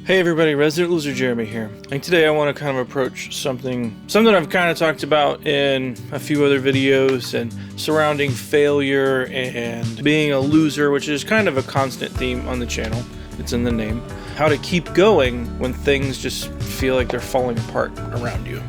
Hey everybody, Resident Loser Jeremy here, and today I want to kind of approach something I've kind of talked about in a few other videos, and surrounding failure and being a loser, which is kind of a constant theme on the channel. It's in the name. How to keep going when things just feel like they're falling apart around you.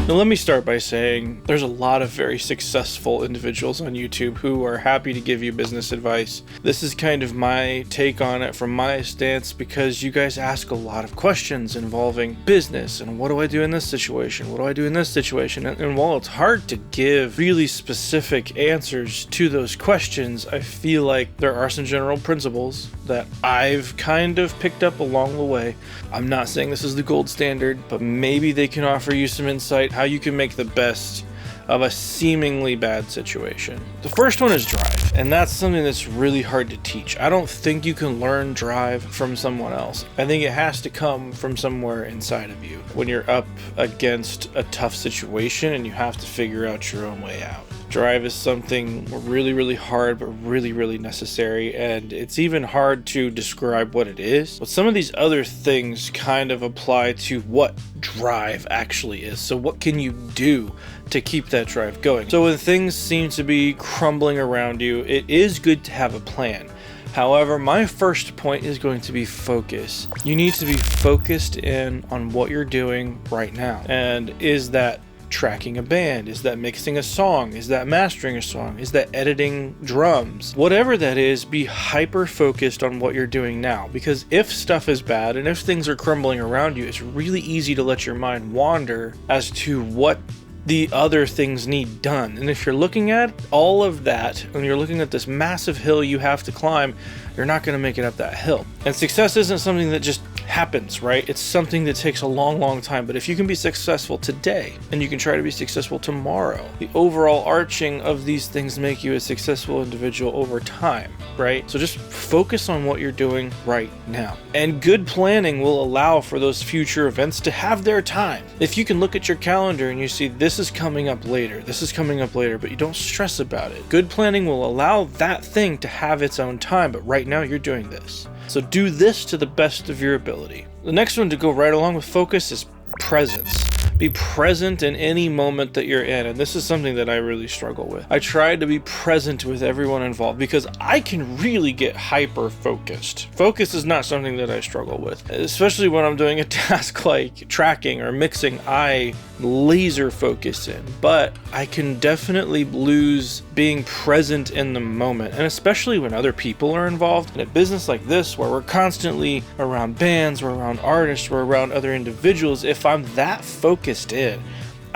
Now let me start by saying there's a lot of very successful individuals on YouTube who are happy to give you business advice. This is kind of my take on it from my stance, because you guys ask a lot of questions involving business and what do I do in this situation? What do I do in this situation? And while it's hard to give really specific answers to those questions, I feel like there are some general principles that I've kind of picked up along the way. I'm not saying this is the gold standard, but maybe they can offer you some insight how you can make the best of a seemingly bad situation. The first one is drive, and that's something that's really hard to teach. I don't think you can learn drive from someone else. I think it has to come from somewhere inside of you when you're up against a tough situation and you have to figure out your own way out. Drive is something really hard, but really necessary, and it's even hard to describe what it is. But some of these other things kind of apply to what drive actually is. So what can you do to keep that drive going? So when things seem to be crumbling around you, it is good to have a plan. However, my first point is going to be focus. You need to be focused in on what you're doing right now. And is that tracking a band? Is that mixing a song? Is that mastering a song? Is that editing drums? Whatever that is, be hyper focused on what you're doing now, because if stuff is bad and if things are crumbling around you, it's really easy to let your mind wander as to what the other things need done. And if you're looking at all of that and you're looking at this massive hill you have to climb, you're not going to make it up that hill. And success isn't something that just happens, right? It's something that takes a long time. But if you can be successful today and you can try to be successful tomorrow, the overall arching of these things make you a successful individual over time, right? So just focus on what you're doing right now. And good planning will allow for those future events to have their time. If you can look at your calendar and you see this is coming up later, but you don't stress about it. Good planning will allow that thing to have its own time, but right now you're doing this. So do this to the best of your ability. The next one to go right along with focus is presence. Be present in any moment that you're in, and this is something that I really struggle with. I try to be present with everyone involved because I can really get hyper focused. Focus is not something that I struggle with, especially when I'm doing a task like tracking or mixing. I laser focus in, but I can definitely lose being present in the moment, and especially when other people are involved. In a business like this where we're constantly around bands, we're around artists, we're around other individuals, if I'm that focused in,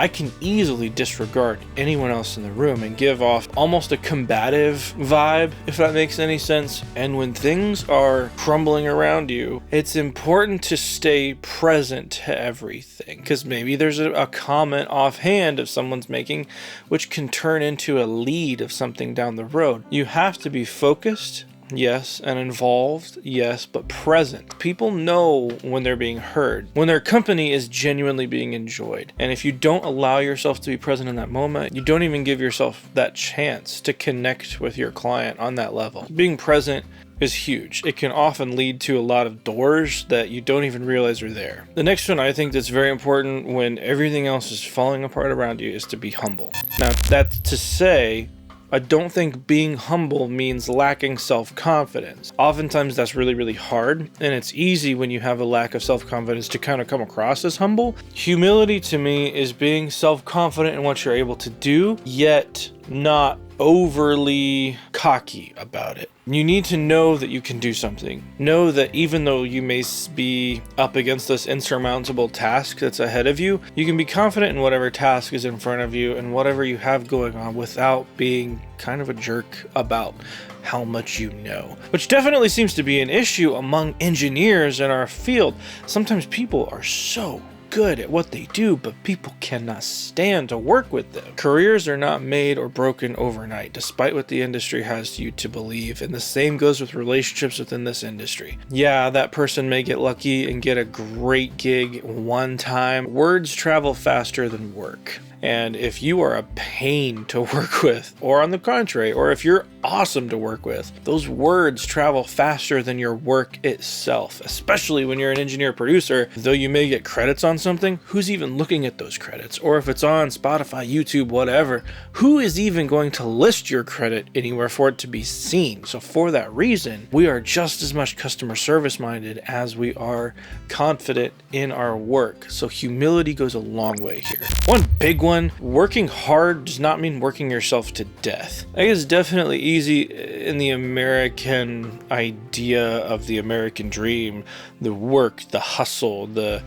I can easily disregard anyone else in the room and give off almost a combative vibe, if that makes any sense. And when things are crumbling around you, it's important to stay present to everything, because maybe there's a comment offhand of someone's making which can turn into a lead of something down the road. You have to be focused, yes, and involved, yes, but present. People know when they're being heard, when their company is genuinely being enjoyed. And if you don't allow yourself to be present in that moment, you don't even give yourself that chance to connect with your client on that level. Being present is huge. It can often lead to a lot of doors that you don't even realize are there. The next one I think that's very important when everything else is falling apart around you is to be humble. Now, that's to say, I don't think being humble means lacking self-confidence. Oftentimes that's really hard, and it's easy when you have a lack of self-confidence to kind of come across as humble. Humility to me is being self-confident in what you're able to do, yet not overly cocky about it. You need to know that you can do something. Know that even though you may be up against this insurmountable task that's ahead of you, you can be confident in whatever task is in front of you and whatever you have going on without being kind of a jerk about how much you know, which definitely seems to be an issue among engineers in our field. Sometimes people are so good at what they do, but people cannot stand to work with them. Careers are not made or broken overnight, despite what the industry has you to believe, and the same goes with relationships within this industry. Yeah, that person may get lucky and get a great gig one time. Words travel faster than work. And if you are a pain to work with, or on the contrary, or if you're awesome to work with, those words travel faster than your work itself, especially when you're an engineer producer. Though you may get credits on something, who's even looking at those credits? Or if it's on Spotify, YouTube, whatever, who is even going to list your credit anywhere for it to be seen? So for that reason, we are just as much customer service minded as we are confident in our work. So humility goes a long way here. One big one, working hard does not mean working yourself to death. I guess it's definitely easy in the American idea of the American dream, the work, the hustle, the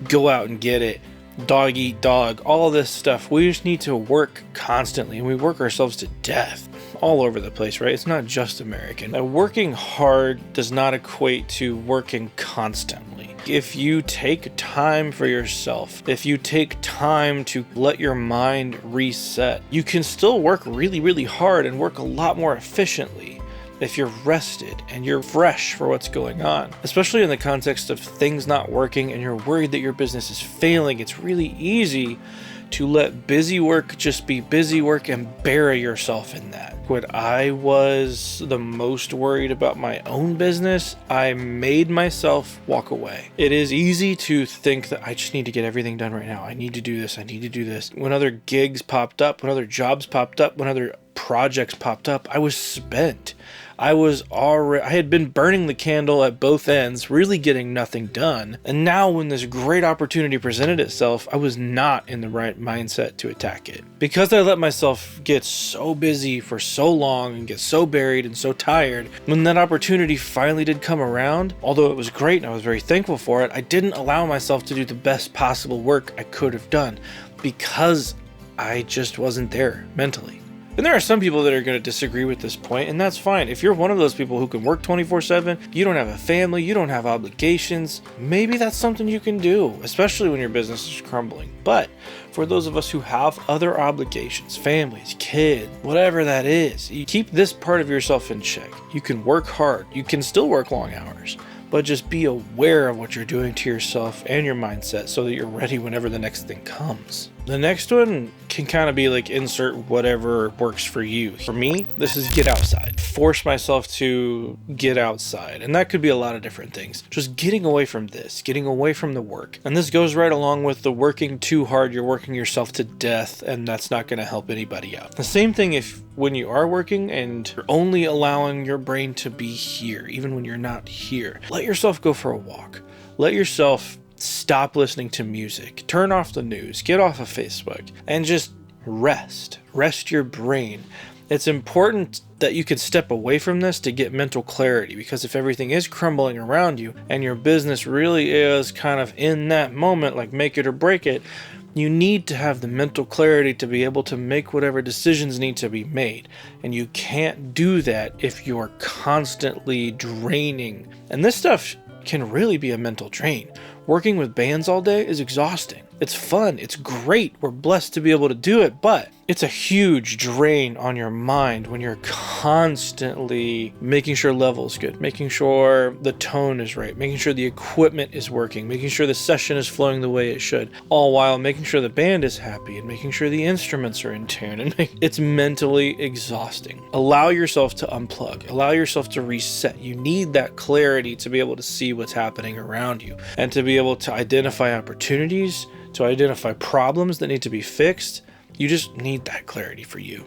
go out and get it, dog eat dog, all this stuff. We just need to work constantly, and we work ourselves to death all over the place, right? It's not just American. Now, working hard does not equate to working constantly. If you take time for yourself, if you take time to let your mind reset, you can still work really, really hard and work a lot more efficiently if you're rested and you're fresh for what's going on. Especially in the context of things not working and you're worried that your business is failing, it's really easy to let busy work just be busy work and bury yourself in that. When I was the most worried about my own business, I made myself walk away. It is easy to think that I just need to get everything done right now. I need to do this. I need to do this. When other gigs popped up, when other jobs popped up, when other projects popped up, I was spent. I had been burning the candle at both ends, really getting nothing done. And now when this great opportunity presented itself, I was not in the right mindset to attack it. Because I let myself get so busy for so long and get so buried and so tired, when that opportunity finally did come around, although it was great and I was very thankful for it, I didn't allow myself to do the best possible work I could have done because I just wasn't there mentally. And there are some people that are going to disagree with this point, and that's fine. If you're one of those people who can work 24/7, you don't have a family, you don't have obligations, maybe that's something you can do, especially when your business is crumbling. But for those of us who have other obligations, families, kids, whatever that is, you keep this part of yourself in check. You can work hard. You can still work long hours, but just be aware of what you're doing to yourself and your mindset so that you're ready whenever the next thing comes. The next one can kind of be like insert whatever works for you. For me, this is get outside. Force myself to get outside. And that could be a lot of different things. Just getting away from this, getting away from the work. And this goes right along with the working too hard, you're working yourself to death, and that's not going to help anybody out. The same thing if when you are working and you're only allowing your brain to be here, even when you're not here. Let yourself go for a walk. Let yourself stop listening to music, turn off the news, get off of Facebook, and just rest your brain. It's important that you can step away from this to get mental clarity, because if everything is crumbling around you and your business really is kind of in that moment, like make it or break it, you need to have the mental clarity to be able to make whatever decisions need to be made. And you can't do that if you're constantly draining. And this stuff can really be a mental drain. Working with bands all day is exhausting. It's fun. It's great. We're blessed to be able to do it, but it's a huge drain on your mind when you're constantly making sure level's good, making sure the tone is right, making sure the equipment is working, making sure the session is flowing the way it should, all while making sure the band is happy and making sure the instruments are in tune. And it's mentally exhausting. Allow yourself to unplug. Allow yourself to reset. You need that clarity to be able to see what's happening around you and to be able to identify opportunities, to identify problems that need to be fixed. You just need that clarity for you.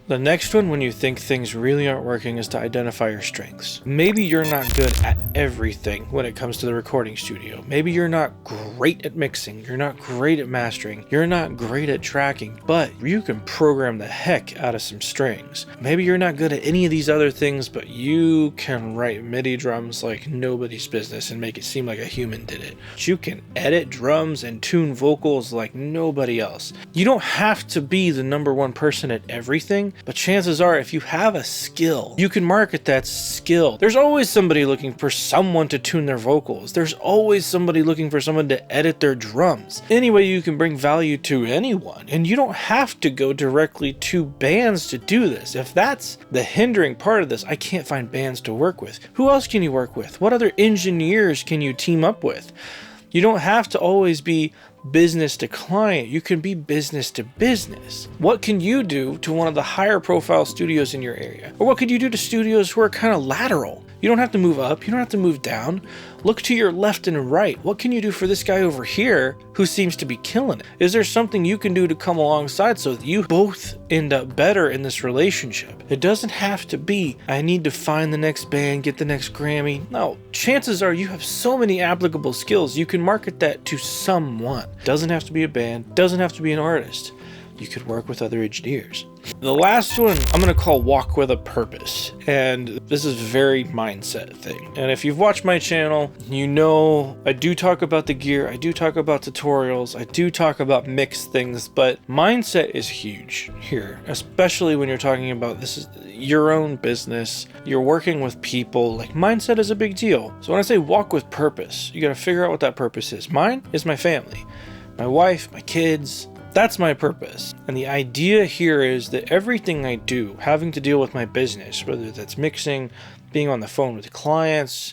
The next one, when you think things really aren't working, is to identify your strengths. Maybe you're not good at everything when it comes to the recording studio. Maybe you're not great at mixing. You're not great at mastering. You're not great at tracking, but you can program the heck out of some strings. Maybe you're not good at any of these other things, but you can write MIDI drums like nobody's business and make it seem like a human did it. You can edit drums and tune vocals like nobody else. You don't have to be the number one person at everything, but chances are, if you have a skill, you can market that skill. There's always somebody looking for someone to tune their vocals. There's always somebody looking for someone to edit their drums. Anyway, you can bring value to anyone, and you don't have to go directly to bands to do this. If that's the hindering part of this, I can't find bands to work with. Who else can you work with? What other engineers can you team up with? You don't have to always be business to client. You can be business to business. What can you do to one of the higher profile studios in your area? Or what could you do to studios who are kind of lateral? You don't have to move up. You don't have to move down. Look to your left and right. What can you do for this guy over here who seems to be killing it? Is there something you can do to come alongside so that you both end up better in this relationship? It doesn't have to be, I need to find the next band, get the next Grammy. No, chances are you have so many applicable skills. You can market that to someone. Doesn't have to be a band. Doesn't have to be an artist. You could work with other engineers. The last one I'm going to call walk with a purpose. And this is very mindset thing. And if you've watched my channel, you know I do talk about the gear. I do talk about tutorials. I do talk about mixed things. But mindset is huge here, especially when you're talking about this is your own business. You're working with people. Like, mindset is a big deal. So when I say walk with purpose, you got to figure out what that purpose is. Mine is my family, my wife, my kids. That's my purpose. And the idea here is that everything I do, having to deal with my business, whether that's mixing, being on the phone with clients,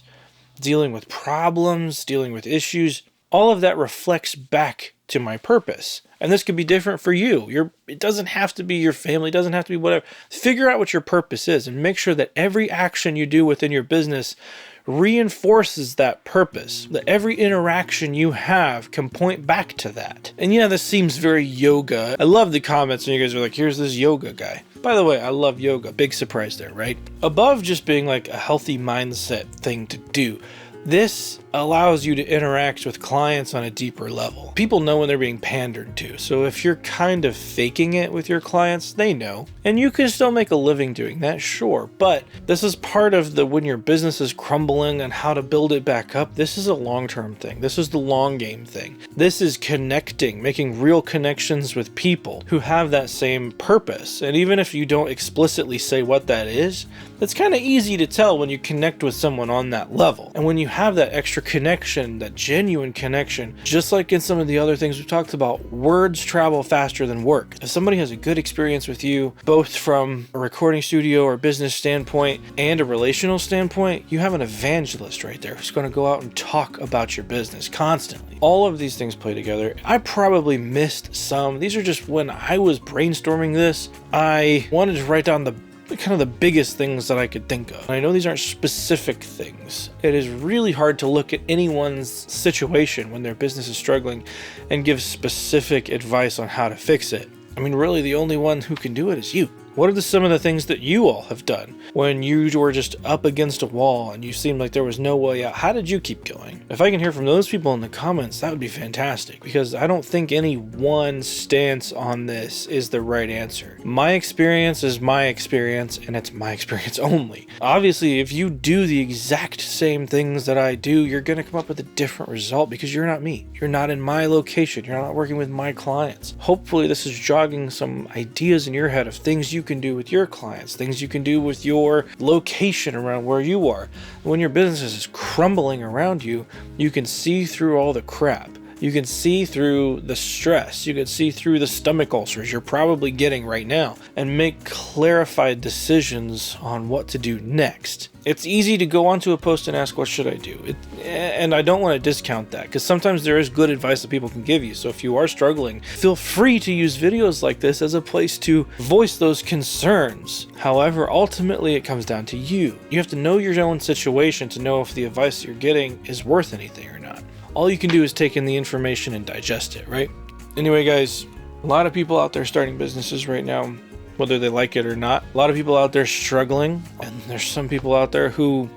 dealing with problems, dealing with issues, all of that reflects back to my purpose. And this could be different for you. It doesn't have to be your family, it doesn't have to be whatever. Figure out what your purpose is and make sure that every action you do within your business reinforces that purpose, that every interaction you have can point back to that. And yeah, this seems very yoga. I love the comments and you guys are like, here's this yoga guy. By the way, I love yoga. Big surprise there, right? Above just being like a healthy mindset thing to do, this allows you to interact with clients on a deeper level. People know when they're being pandered to. So if you're kind of faking it with your clients, they know. And you can still make a living doing that, sure. But this is part of the when your business is crumbling and how to build it back up. This is a long-term thing. This is the long game thing. This is connecting, making real connections with people who have that same purpose. And even if you don't explicitly say what that is, it's kind of easy to tell when you connect with someone on that level. And when you have that extra connection, that genuine connection, just like in some of the other things we've talked about, words travel faster than work. If somebody has a good experience with you, both from a recording studio or business standpoint and a relational standpoint, you have an evangelist right there who's going to go out and talk about your business constantly. All of these things play together. I probably missed some. These are just when I was brainstorming this, I wanted to write down the kind of the biggest things that I could think of. And I know these aren't specific things. It is really hard to look at anyone's situation when their business is struggling and give specific advice on how to fix it. I mean, really the only one who can do it is you. What are some of the things that you all have done when you were just up against a wall and you seemed like there was no way out? How did you keep going? If I can hear from those people in the comments, that would be fantastic, because I don't think any one stance on this is the right answer. My experience is my experience, and it's my experience only. Obviously, if you do the exact same things that I do, you're going to come up with a different result because you're not me. You're not in my location. You're not working with my clients. Hopefully, this is jogging some ideas in your head of things you can do with your clients, things you can do with your location around where you are. When your business is crumbling around you, you can see through all the crap. You can see through the stress. You can see through the stomach ulcers you're probably getting right now and make clarified decisions on what to do next. It's easy to go onto a post and ask, what should I do? And I don't want to discount that, because sometimes there is good advice that people can give you. So if you are struggling, feel free to use videos like this as a place to voice those concerns. However, ultimately it comes down to you. You have to know your own situation to know if the advice you're getting is worth anything or not. All you can do is take in the information and digest it, right? Anyway, guys, a lot of people out there starting businesses right now, whether they like it or not. A lot of people out there struggling, and there's some people out there who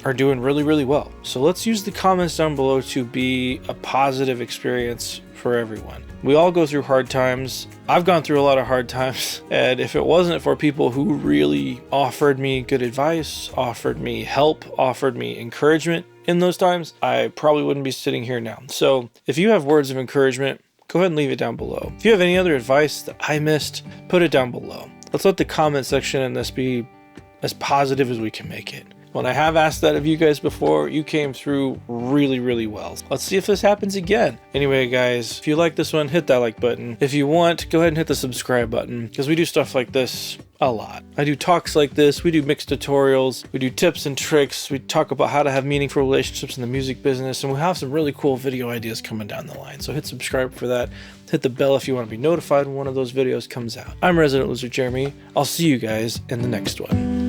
are doing really, really well. So let's use the comments down below to be a positive experience for everyone. We all go through hard times. I've gone through a lot of hard times, and if it wasn't for people who really offered me good advice, offered me help, offered me encouragement in those times, I probably wouldn't be sitting here now. So if you have words of encouragement, go ahead and leave it down below. If you have any other advice that I missed, put it down below. Let's let the comment section in this be as positive as we can make it. When I have asked that of you guys before, you came through really, really well. Let's see if this happens again. Anyway, guys, if you like this one, hit that like button. If you want, go ahead and hit the subscribe button, because we do stuff like this a lot. I do talks like this, we do mixed tutorials, we do tips and tricks, we talk about how to have meaningful relationships in the music business, and we have some really cool video ideas coming down the line. So hit subscribe for that. Hit the bell if you want to be notified when one of those videos comes out. I'm Resident Loser Jeremy. I'll see you guys in the next one.